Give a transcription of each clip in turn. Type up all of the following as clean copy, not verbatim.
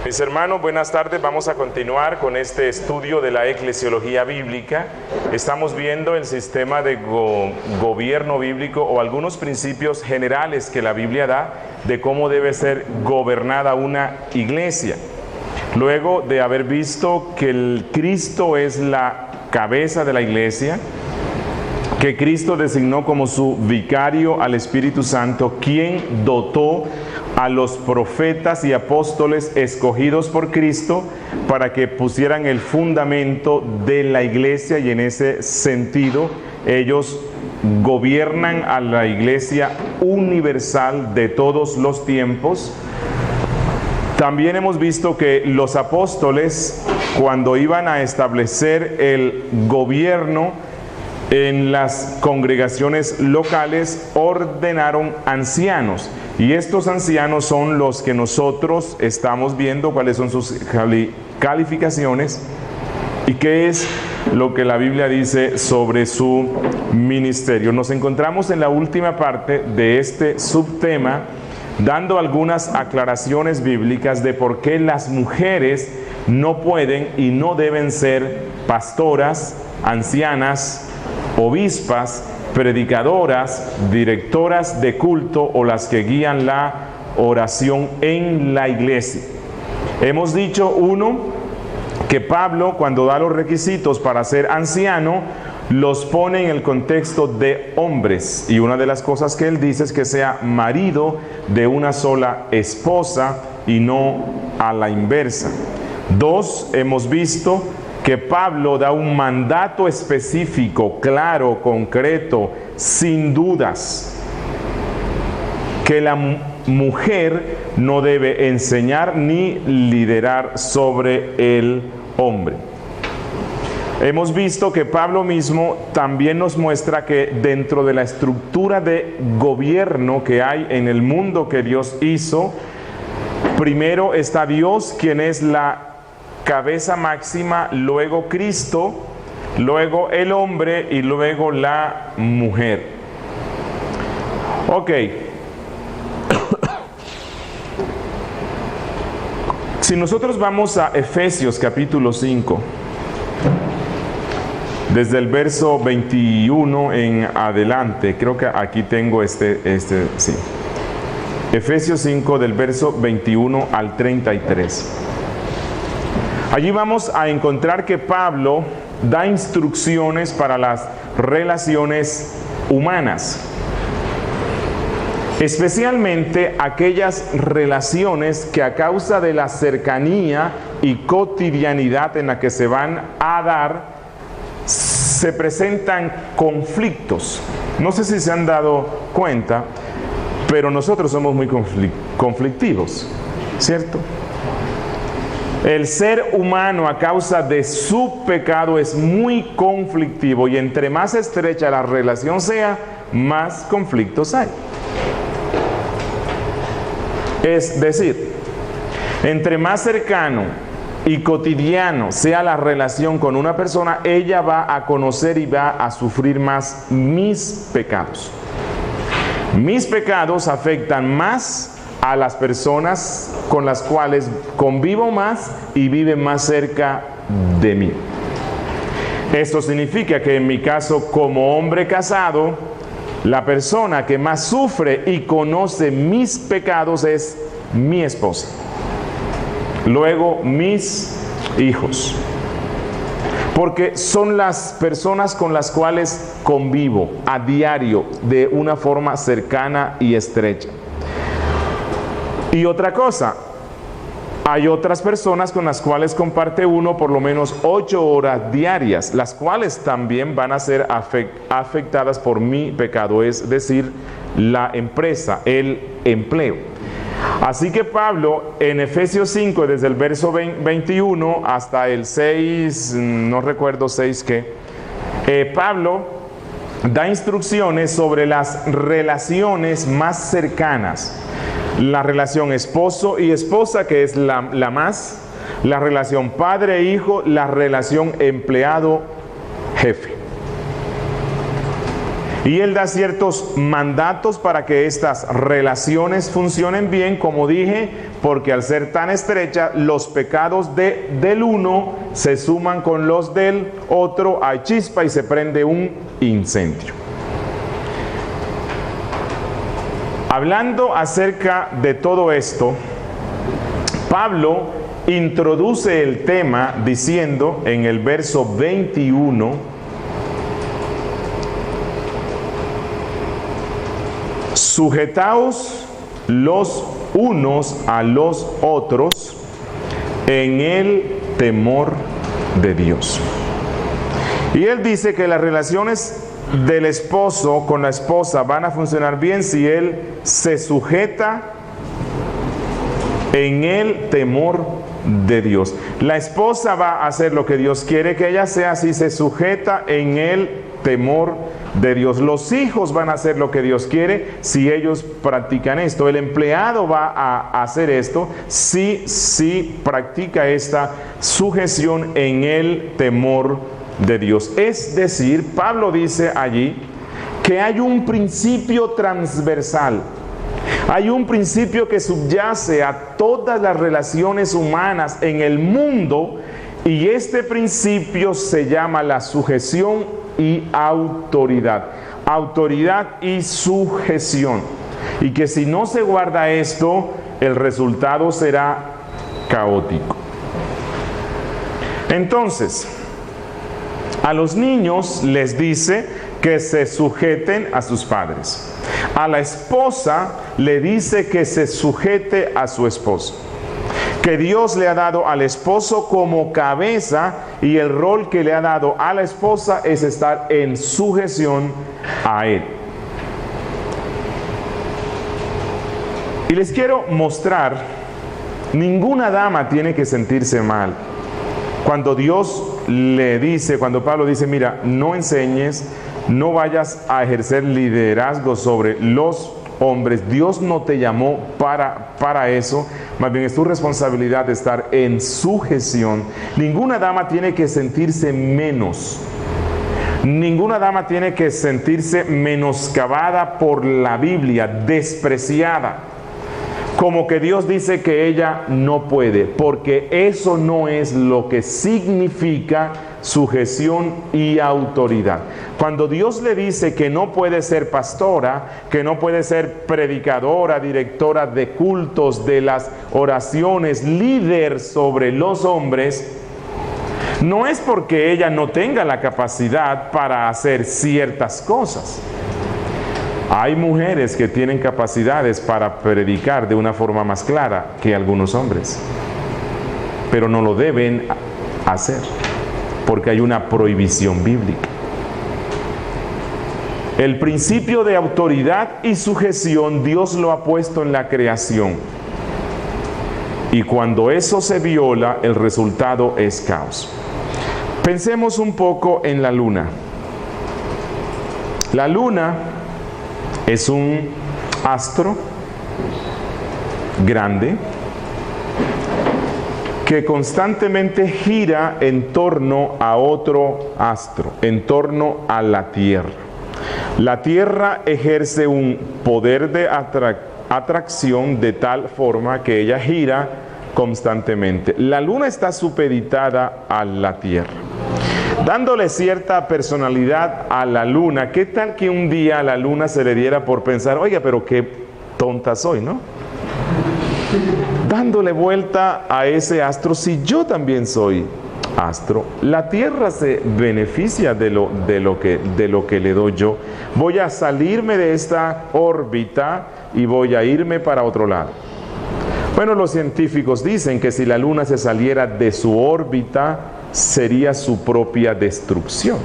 Mis hermanos, buenas tardes. Vamos a continuar con este estudio de la eclesiología bíblica. Estamos viendo el sistema de gobierno bíblico o algunos principios generales que la Biblia da de cómo debe ser gobernada una iglesia. Luego de haber visto que el Cristo es la cabeza de la iglesia, que Cristo designó como su vicario al Espíritu Santo, quien dotó a los profetas y apóstoles escogidos por Cristo para que pusieran el fundamento de la iglesia, y en ese sentido ellos gobiernan a la iglesia universal de todos los tiempos. También hemos visto que los apóstoles, cuando iban a establecer el gobierno en las congregaciones locales, ordenaron ancianos, y estos ancianos son los que nosotros estamos viendo cuáles son sus calificaciones y qué es lo que la Biblia dice sobre su ministerio. Nos encontramos en la última parte de este subtema, dando algunas aclaraciones bíblicas de por qué las mujeres no pueden y no deben ser pastoras, ancianas, obispas, predicadoras, directoras de culto o las que guían la oración en la iglesia. Hemos dicho, que Pablo, cuando da los requisitos para ser anciano, los pone en el contexto de hombres, y una de las cosas que él dice es que sea marido de una sola esposa y no a la inversa. 2, hemos visto que Pablo da un mandato específico, claro, concreto, sin dudas, que la mujer no debe enseñar ni liderar sobre el hombre. Hemos visto que Pablo mismo también nos muestra que dentro de la estructura de gobierno que hay en el mundo que Dios hizo, primero está Dios, quien es la cabeza máxima, luego Cristo, luego el hombre y luego la mujer. Ok. Si nosotros vamos a Efesios capítulo 5, desde el verso 21 en adelante, creo que aquí tengo sí. Efesios 5 del verso 21 al 33. Allí vamos a encontrar que Pablo da instrucciones para las relaciones humanas, especialmente aquellas relaciones que a causa de la cercanía y cotidianidad en la que se van a dar, se presentan conflictos. No sé si se han dado cuenta, pero nosotros somos muy conflictivos, ¿cierto? El ser humano, a causa de su pecado, es muy conflictivo, y entre más estrecha la relación sea, más conflictos hay. Es decir, entre más cercano y cotidiano sea la relación con una persona, ella va a conocer y va a sufrir más mis pecados. Mis pecados afectan más a las personas con las cuales convivo más y viven más cerca de mí. Esto significa que en mi caso, como hombre casado, la persona que más sufre y conoce mis pecados es mi esposa. Luego, mis hijos. Porque son las personas con las cuales convivo a diario de una forma cercana y estrecha. Y otra cosa, hay otras personas con las cuales comparte uno por lo menos 8 horas diarias, las cuales también van a ser afectadas por mi pecado, es decir, la empresa, el empleo. Así que Pablo, en Efesios 5, desde el verso 21 hasta el 6, no recuerdo 6 qué, Pablo da instrucciones sobre las relaciones más cercanas. La relación esposo y esposa, que es la relación padre-hijo, la relación empleado-jefe. Y Él da ciertos mandatos para que estas relaciones funcionen bien, como dije, porque al ser tan estrecha, los pecados del uno se suman con los del otro, hay chispa y se prende un incendio. Hablando acerca de todo esto, Pablo introduce el tema diciendo en el verso 21, sujetaos los unos a los otros en el temor de Dios. Y él dice que las relaciones del esposo con la esposa van a funcionar bien si él se sujeta en el temor de Dios. La esposa va a hacer lo que Dios quiere que ella sea si se sujeta en el temor de Dios. Los hijos van a hacer lo que Dios quiere si ellos practican esto. El empleado va a hacer esto si practica esta sujeción en el temor de Dios. Es decir, Pablo dice allí que hay un principio transversal. Hay un principio que subyace a todas las relaciones humanas en el mundo, y este principio se llama la sujeción y autoridad. Autoridad y sujeción. Y que si no se guarda esto, el resultado será caótico. Entonces, a los niños les dice que se sujeten a sus padres. A la esposa le dice que se sujete a su esposo. Que Dios le ha dado al esposo como cabeza, y el rol que le ha dado a la esposa es estar en sujeción a él. Y les quiero mostrar, ninguna dama tiene que sentirse mal. Cuando Dios le dice, cuando Pablo dice, mira, no enseñes, no vayas a ejercer liderazgo sobre los hombres, Dios no te llamó para eso, más bien es tu responsabilidad de estar en sujeción. Ninguna dama tiene que sentirse menos. Ninguna dama tiene que sentirse menoscabada por la Biblia, despreciada. Como que Dios dice que ella no puede, porque eso no es lo que significa sujeción y autoridad. Cuando Dios le dice que no puede ser pastora, que no puede ser predicadora, directora de cultos, de las oraciones, líder sobre los hombres, no es porque ella no tenga la capacidad para hacer ciertas cosas. Hay mujeres que tienen capacidades para predicar de una forma más clara que algunos hombres, pero no lo deben hacer porque hay una prohibición bíblica. El principio de autoridad y sujeción Dios lo ha puesto en la creación, y cuando eso se viola, el resultado es caos. Pensemos un poco en la luna. La luna es un astro grande que constantemente gira en torno a otro astro, en torno a la Tierra. La Tierra ejerce un poder de atracción de tal forma que ella gira constantemente. La luna está supeditada a la Tierra, dándole cierta personalidad a la luna. ¿Qué tal que un día a la luna se le diera por pensar, oiga, pero qué tonta soy, ¿no? Dándole vuelta a ese astro, si yo también soy astro. La Tierra se beneficia de lo que le doy yo. Voy a salirme de esta órbita y voy a irme para otro lado. Bueno, los científicos dicen que si la luna se saliera de su órbita, sería su propia destrucción.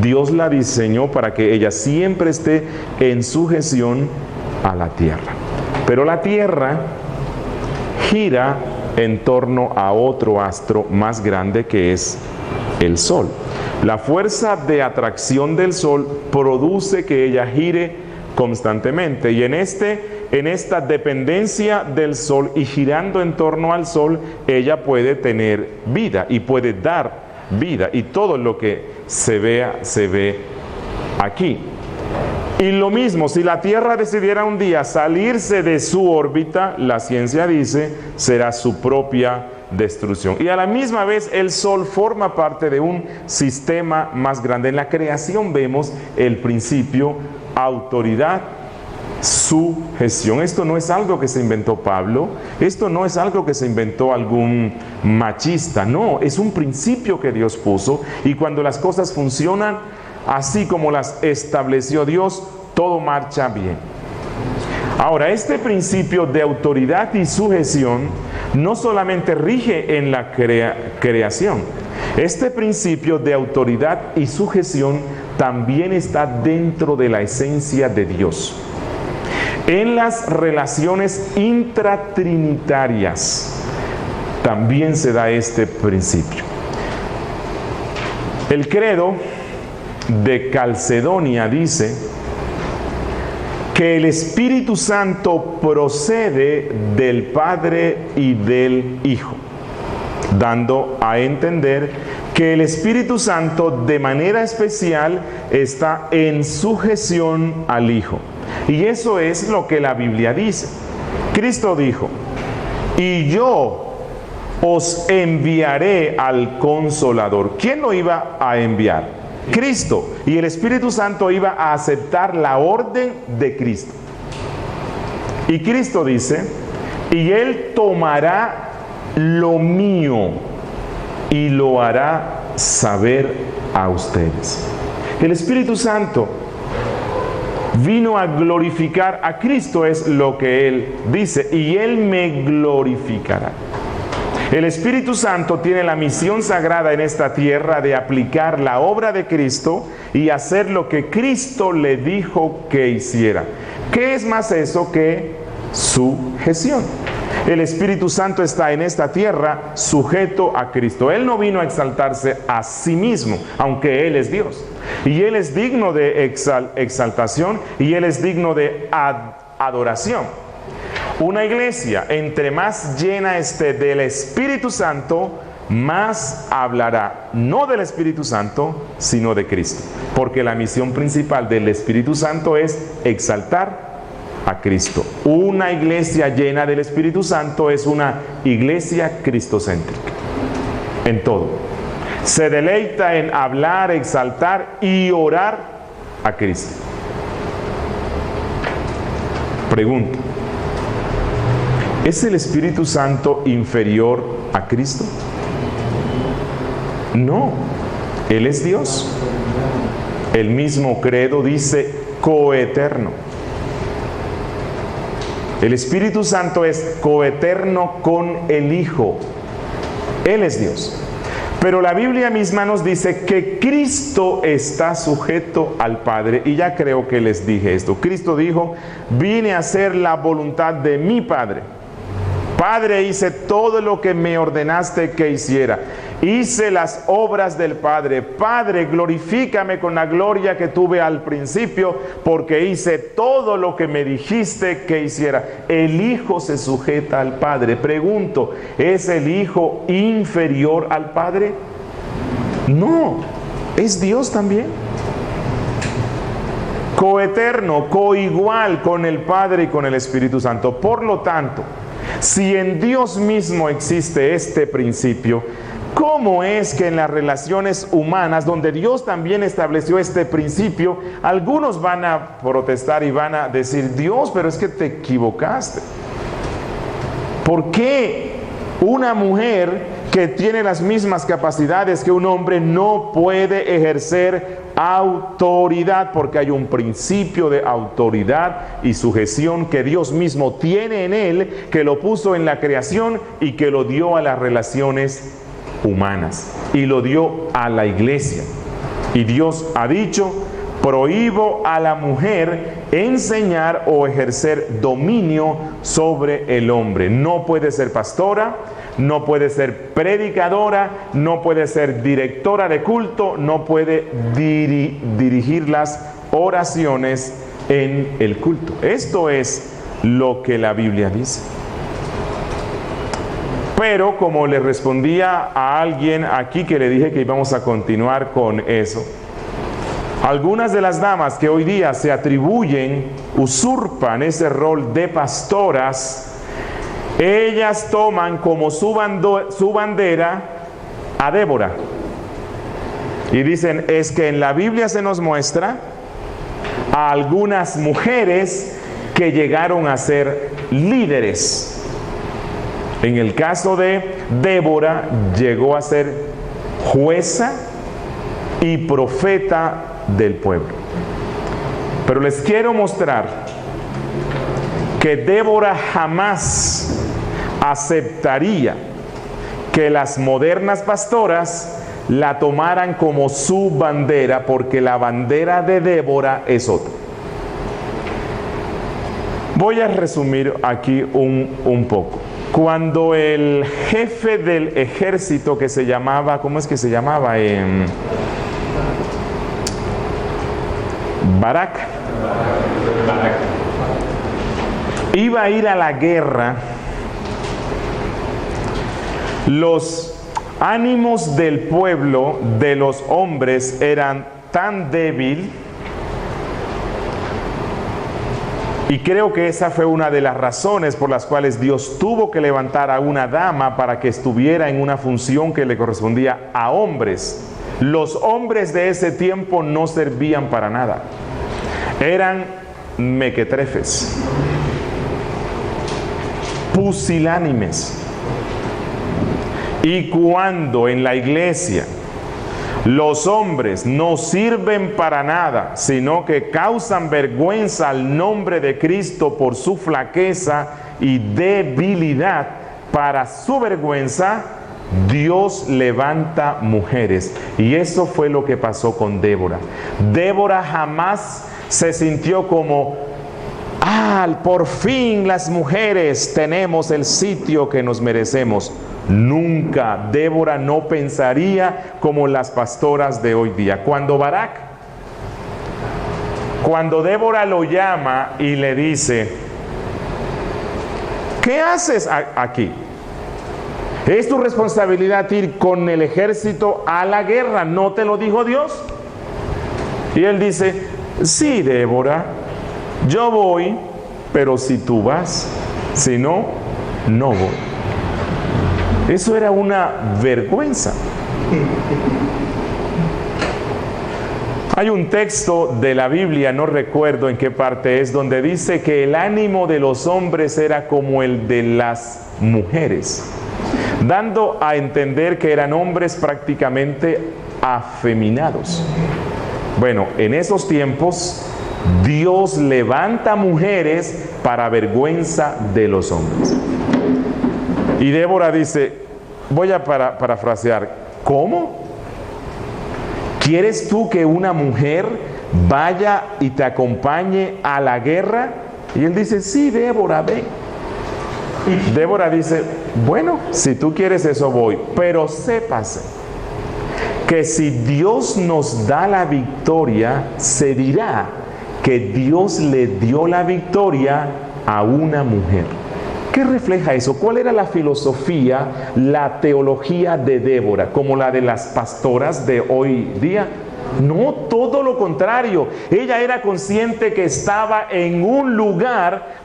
Dios la diseñó para que ella siempre esté en sujeción a la Tierra. Pero la Tierra gira en torno a otro astro más grande, que es el Sol. La fuerza de atracción del Sol produce que ella gire constantemente, y en esta dependencia del Sol y girando en torno al Sol, ella puede tener vida y puede dar vida, y todo lo que se ve aquí. Y lo mismo, si la Tierra decidiera un día salirse de su órbita, la ciencia dice, será su propia destrucción. Y a la misma vez el Sol forma parte de un sistema más grande. En la creación vemos el principio autoridad, sujeción. Esto no es algo que se inventó Pablo, esto no es algo que se inventó algún machista, no, es un principio que Dios puso, y cuando las cosas funcionan así como las estableció Dios, todo marcha bien. Ahora, este principio de autoridad y sujeción no solamente rige en la creación, este principio de autoridad y sujeción también está dentro de la esencia de Dios. En las relaciones intratrinitarias también se da este principio. El credo de Calcedonia dice que el Espíritu Santo procede del Padre y del Hijo, dando a entender que el Espíritu Santo de manera especial está en sujeción al Hijo. Y eso es lo que la Biblia dice. Cristo dijo, y yo os enviaré al Consolador. ¿Quién lo iba a enviar? Cristo. Y el Espíritu Santo iba a aceptar la orden de Cristo. Y Cristo dice, y Él tomará lo mío y lo hará saber a ustedes. El Espíritu Santo vino a glorificar a Cristo, es lo que Él dice, y Él me glorificará. El Espíritu Santo tiene la misión sagrada en esta tierra de aplicar la obra de Cristo y hacer lo que Cristo le dijo que hiciera. ¿Qué es más eso que sujeción? El Espíritu Santo está en esta tierra sujeto a Cristo. Él no vino a exaltarse a sí mismo, aunque Él es Dios. Y Él es digno de exaltación y Él es digno de adoración. Una iglesia, entre más llena esté del Espíritu Santo, más hablará, no del Espíritu Santo, sino de Cristo. Porque la misión principal del Espíritu Santo es exaltar a Cristo. Una iglesia llena del Espíritu Santo es una iglesia cristocéntrica en todo. Se deleita en hablar, exaltar y orar a Cristo. Pregunta: ¿es el Espíritu Santo inferior a Cristo? No, Él es Dios. El mismo credo dice coeterno. El Espíritu Santo es coeterno con el Hijo. Él es Dios. Pero la Biblia misma nos dice que Cristo está sujeto al Padre. Y ya creo que les dije esto. Cristo dijo, vine a hacer la voluntad de mi Padre. Padre, hice todo lo que me ordenaste que hiciera. Hice las obras del Padre. Padre, glorifícame con la gloria que tuve al principio, porque hice todo lo que me dijiste que hiciera. El Hijo se sujeta al Padre. Pregunto, ¿es el Hijo inferior al Padre? No, es Dios también. Coeterno, coigual con el Padre y con el Espíritu Santo. Por lo tanto, si en Dios mismo existe este principio, ¿cómo es que en las relaciones humanas, donde Dios también estableció este principio, algunos van a protestar y van a decir, Dios, pero es que te equivocaste? ¿Por qué una mujer que tiene las mismas capacidades que un hombre no puede ejercer autoridad? Porque hay un principio de autoridad y sujeción que Dios mismo tiene en Él, que lo puso en la creación y que lo dio a las relaciones humanas y lo dio a la iglesia. Y Dios ha dicho, prohíbo a la mujer enseñar o ejercer dominio sobre el hombre. No puede ser pastora, no puede ser predicadora, no puede ser directora de culto, no puede dirigir las oraciones en el culto. Esto es lo que la Biblia dice. Pero como le respondía a alguien aquí que le dije que íbamos a continuar con eso, Algunas de las damas que hoy día se atribuyen, usurpan ese rol de pastoras, ellas toman como su bandera a Débora. Y dicen, es que en la Biblia se nos muestra a algunas mujeres que llegaron a ser líderes. En el caso de Débora, llegó a ser jueza y profeta del pueblo. Pero les quiero mostrar que Débora jamás aceptaría que las modernas pastoras la tomaran como su bandera, porque la bandera de Débora es otra. Voy a resumir aquí un poco. Cuando el jefe del ejército que se llamaba, ¿cómo es que se llamaba? Barak. Iba a ir a la guerra, los ánimos del pueblo, de los hombres, eran tan débiles, y creo que esa fue una de las razones por las cuales Dios tuvo que levantar a una dama para que estuviera en una función que le correspondía a hombres. Los hombres de ese tiempo no servían para nada, eran mequetrefes, pusilánimes. Y cuando en la iglesia los hombres no sirven para nada, sino que causan vergüenza al nombre de Cristo por su flaqueza y debilidad, para su vergüenza, Dios levanta mujeres. Y eso fue lo que pasó con Débora. Débora jamás se sintió como, por fin las mujeres tenemos el sitio que nos merecemos. Nunca. Débora no pensaría como las pastoras de hoy día. Cuando Débora lo llama y le dice, ¿qué haces aquí? Es tu responsabilidad ir con el ejército a la guerra, ¿no te lo dijo Dios? Y él dice, sí, Débora, yo voy, pero si tú vas, si no, no voy. Eso era una vergüenza. Hay un texto de la Biblia, no recuerdo en qué parte es, donde dice que el ánimo de los hombres era como el de las mujeres, dando a entender que eran hombres prácticamente afeminados. Bueno, en esos tiempos, Dios levanta mujeres para vergüenza de los hombres. Y Débora dice, voy a parafrasear, ¿cómo? ¿Quieres tú que una mujer vaya y te acompañe a la guerra? Y él dice, sí, Débora, ven. Débora dice, bueno, si tú quieres eso voy, pero sépase que si Dios nos da la victoria, se dirá que Dios le dio la victoria a una mujer. ¿Qué refleja eso? ¿Cuál era la filosofía, la teología de Débora? ¿Como la de las pastoras de hoy día? No, todo lo contrario. Ella era consciente que estaba en un lugar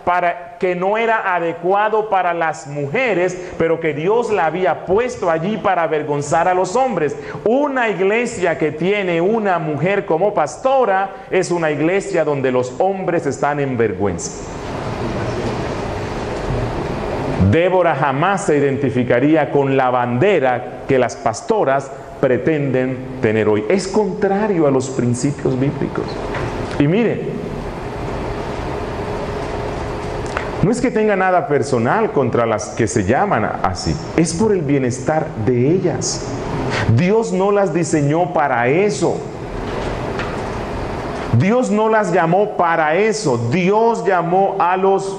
que no era adecuado para las mujeres, pero que Dios la había puesto allí para avergonzar a los hombres. Una iglesia que tiene una mujer como pastora es una iglesia donde los hombres están en vergüenza. Débora jamás se identificaría con la bandera que las pastoras pretenden tener hoy. Es contrario a los principios bíblicos. Y mire, no es que tenga nada personal contra las que se llaman así, es por el bienestar de ellas. Dios no las diseñó para eso. Dios no las llamó para eso. Dios llamó a los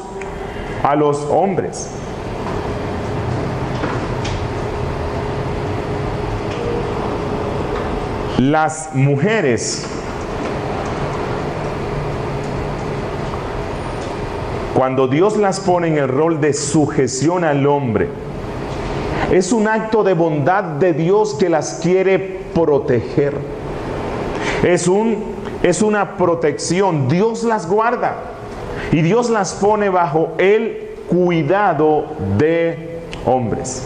hombres. Las mujeres, cuando Dios las pone en el rol de sujeción al hombre, es un acto de bondad de Dios que las quiere proteger. Es un es una protección. Dios las guarda y Dios las pone bajo el cuidado de hombres.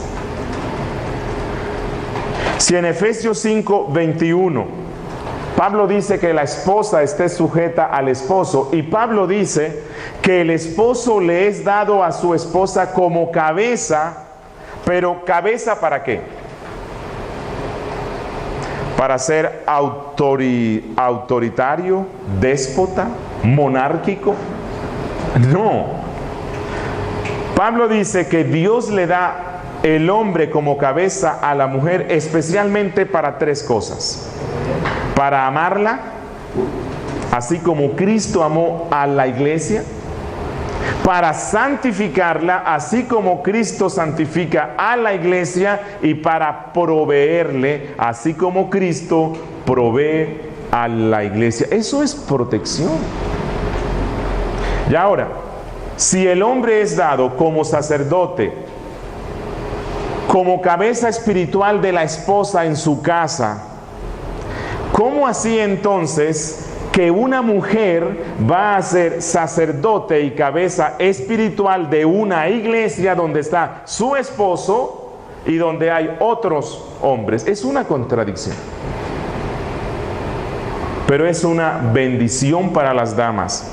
Si en Efesios 5:21 Pablo dice que la esposa esté sujeta al esposo, y Pablo dice que el esposo le es dado a su esposa como cabeza, pero ¿cabeza para qué? ¿Para ser autoritario, déspota, monárquico? No. Pablo dice que Dios le da el hombre como cabeza a la mujer especialmente para tres cosas: para amarla, así como Cristo amó a la iglesia; para santificarla, así como Cristo santifica a la iglesia; y para proveerle, así como Cristo provee a la iglesia. Eso es protección. Y ahora, si el hombre es dado como sacerdote, como cabeza espiritual de la esposa en su casa, ¿cómo así entonces que una mujer va a ser sacerdote y cabeza espiritual de una iglesia donde está su esposo y donde hay otros hombres? Es una contradicción. Pero es una bendición para las damas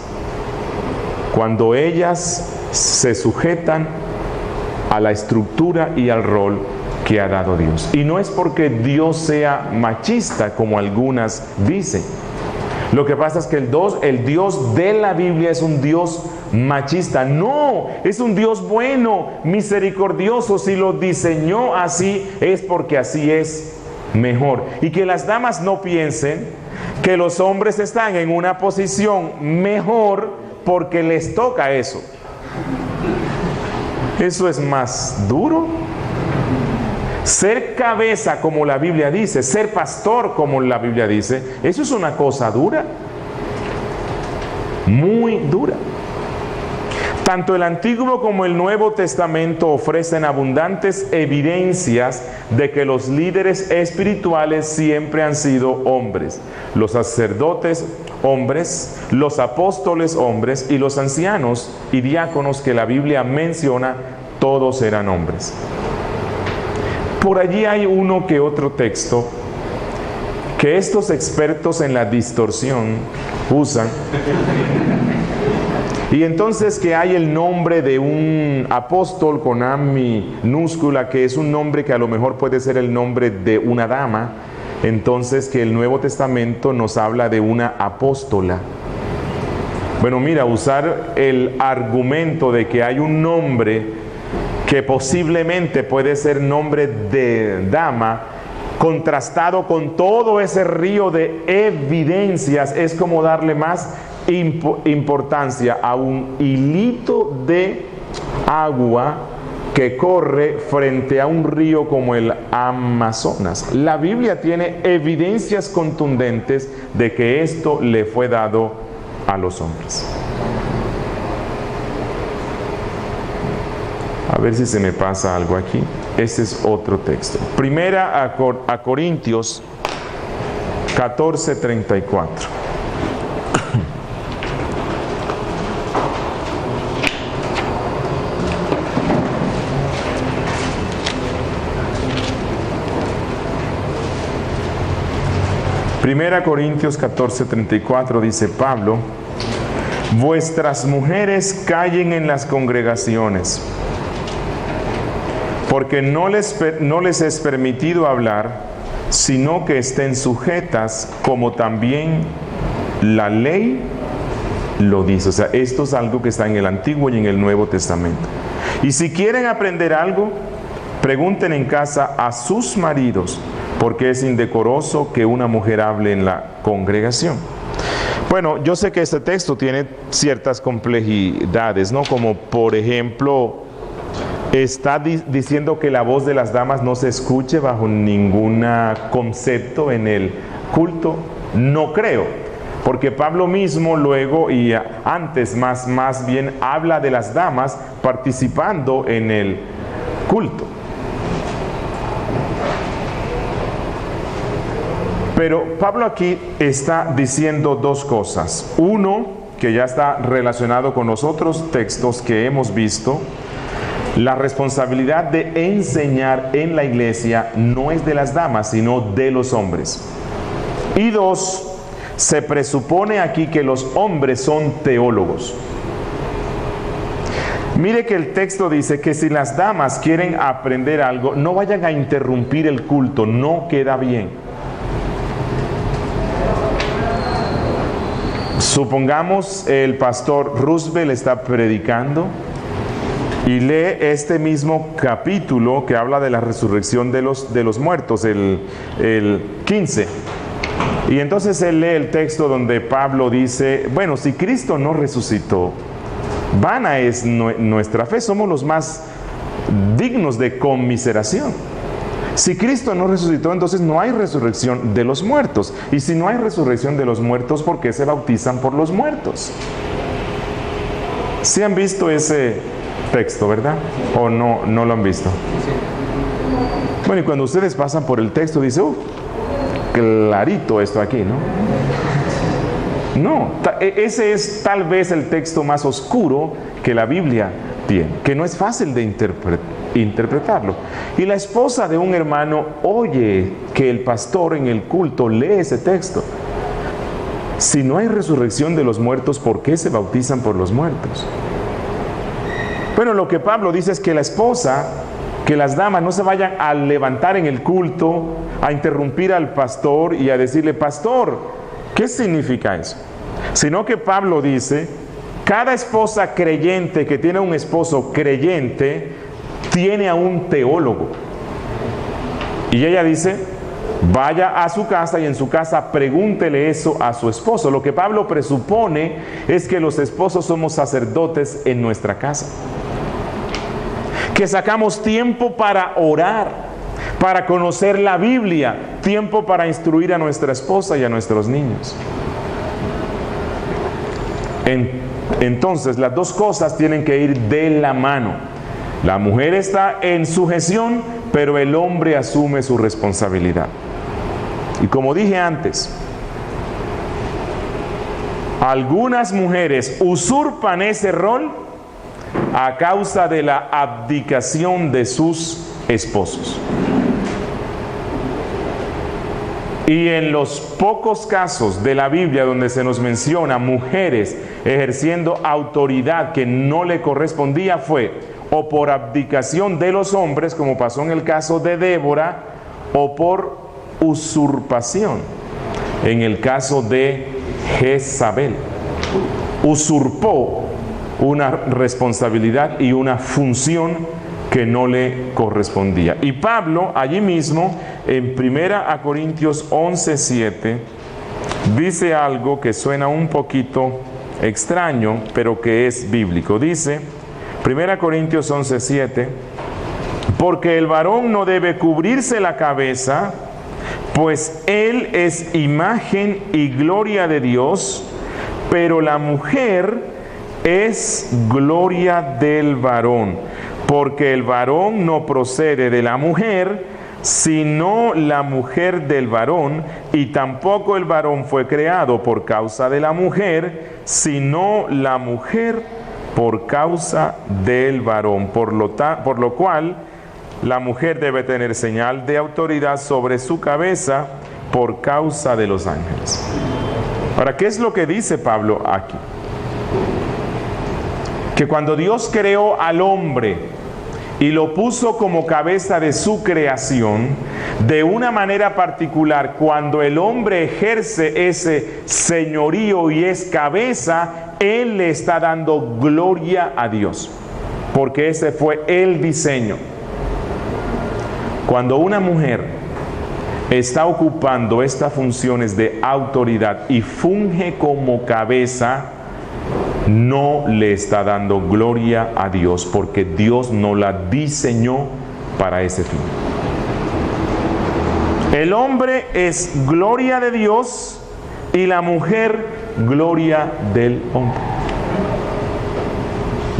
cuando ellas se sujetan a la estructura y al rol que ha dado Dios. Y no es porque Dios sea machista, como algunas dicen. Lo que pasa es que el Dios de la Biblia es un Dios machista. No, es un Dios bueno, misericordioso. Si lo diseñó así, es porque así es mejor. Y que las damas no piensen que los hombres están en una posición mejor porque les toca eso. Eso es más duro. Ser cabeza, como la Biblia dice, ser pastor, como la Biblia dice, eso es una cosa dura, muy dura. Tanto el Antiguo como el Nuevo Testamento ofrecen abundantes evidencias de que los líderes espirituales siempre han sido hombres. Los sacerdotes hombres, los apóstoles hombres, y los ancianos y diáconos que la Biblia menciona, todos eran hombres. Por allí hay uno que otro texto que estos expertos en la distorsión usan. Y entonces que hay el nombre de un apóstol con A minúscula, que es un nombre que a lo mejor puede ser el nombre de una dama. Entonces que el Nuevo Testamento nos habla de una apóstola. Bueno, mira, usar el argumento de que hay un nombre que posiblemente puede ser nombre de dama, contrastado con todo ese río de evidencias, es como darle más importancia a un hilito de agua que corre frente a un río como el Amazonas. La Biblia tiene evidencias contundentes de que esto le fue dado a los hombres. A ver si se me pasa algo aquí. Este es otro texto. Primera a Corintios 14:34. Primera Corintios 14:34 dice Pablo: vuestras mujeres callen en las congregaciones, porque no les es permitido hablar, sino que estén sujetas, como también la ley lo dice. O sea, esto es algo que está en el Antiguo y en el Nuevo Testamento. Y si quieren aprender algo, pregunten en casa a sus maridos, porque es indecoroso que una mujer hable en la congregación. Bueno, yo sé que este texto tiene ciertas complejidades, ¿no? Como por ejemplo, está diciendo que la voz de las damas no se escuche bajo ningún concepto en el culto. No creo, porque Pablo mismo luego y antes más bien habla de las damas participando en el culto. Pero Pablo aquí está diciendo dos cosas. Uno, que ya está relacionado con los otros textos que hemos visto, la responsabilidad de enseñar en la iglesia no es de las damas, sino de los hombres. Y dos, se presupone aquí que los hombres son teólogos. Mire que el texto dice que si las damas quieren aprender algo, no vayan a interrumpir el culto, no queda bien. Supongamos el pastor Roosevelt está predicando y lee este mismo capítulo que habla de la resurrección de los muertos, el 15. Y entonces él lee el texto donde Pablo dice, bueno, si Cristo no resucitó, vana es nuestra fe, somos los más dignos de conmiseración. Si Cristo no resucitó, entonces no hay resurrección de los muertos. Y si no hay resurrección de los muertos, ¿por qué se bautizan por los muertos? ¿Sí han visto ese texto, verdad? ¿O no lo han visto? Bueno, y cuando ustedes pasan por el texto, dice, clarito esto aquí, ¿no? No, ese es tal vez el texto más oscuro que la Biblia tiene, que no es fácil de interpretarlo. Y la esposa de un hermano oye que el pastor en el culto lee ese texto. Si no hay resurrección de los muertos, ¿por qué se bautizan por los muertos? Bueno, lo que Pablo dice es que la esposa, que las damas no se vayan a levantar en el culto, a interrumpir al pastor y a decirle, pastor, ¿qué significa eso? Sino que Pablo dice, cada esposa creyente que tiene un esposo creyente, tiene a un teólogo. Y ella dice, vaya a su casa y en su casa pregúntele eso a su esposo. Lo que Pablo presupone es que los esposos somos sacerdotes en nuestra casa. Que sacamos tiempo para orar, para conocer la Biblia, tiempo para instruir a nuestra esposa y a nuestros niños. Entonces, las dos cosas tienen que ir de la mano. La mujer está en sujeción, pero el hombre asume su responsabilidad. Y como dije antes, algunas mujeres usurpan ese rol a causa de la abdicación de sus esposos. Y en los pocos casos de la Biblia donde se nos menciona mujeres ejerciendo autoridad que no le correspondía, fue o por abdicación de los hombres, como pasó en el caso de Débora, o por usurpación, en el caso de Jezabel. Usurpó una responsabilidad y una función que no le correspondía. Y Pablo, allí mismo, en 1 Corintios 11:7, dice algo que suena un poquito extraño, pero que es bíblico. Dice, 1 Corintios 11:7, porque el varón no debe cubrirse la cabeza, pues él es imagen y gloria de Dios, pero la mujer es gloria del varón. Porque el varón no procede de la mujer, sino la mujer del varón, y tampoco el varón fue creado por causa de la mujer, sino la mujer por causa del varón. Por lo cual, la mujer debe tener señal de autoridad sobre su cabeza por causa de los ángeles. Ahora, ¿qué es lo que dice Pablo aquí? Que cuando Dios creó al hombre y lo puso como cabeza de su creación, de una manera particular, cuando el hombre ejerce ese señorío y es cabeza, él le está dando gloria a Dios, porque ese fue el diseño. Cuando una mujer está ocupando estas funciones de autoridad y funge como cabeza, no le está dando gloria a Dios, porque Dios no la diseñó para ese fin. El hombre es gloria de Dios y la mujer gloria del hombre.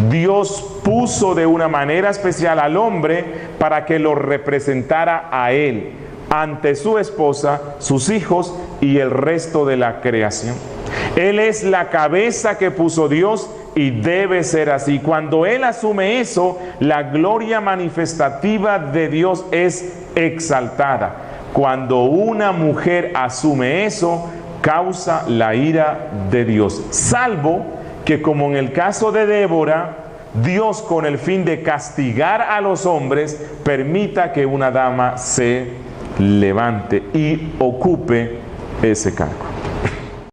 Dios puso de una manera especial al hombre para que lo representara a él, ante su esposa, sus hijos y el resto de la creación. Él es la cabeza que puso Dios y debe ser así. Cuando Él asume eso, la gloria manifestativa de Dios es exaltada. Cuando una mujer asume eso, causa la ira de Dios. Salvo que, como en el caso de Débora, Dios, con el fin de castigar a los hombres, permita que una dama se levante y ocupe ese cargo.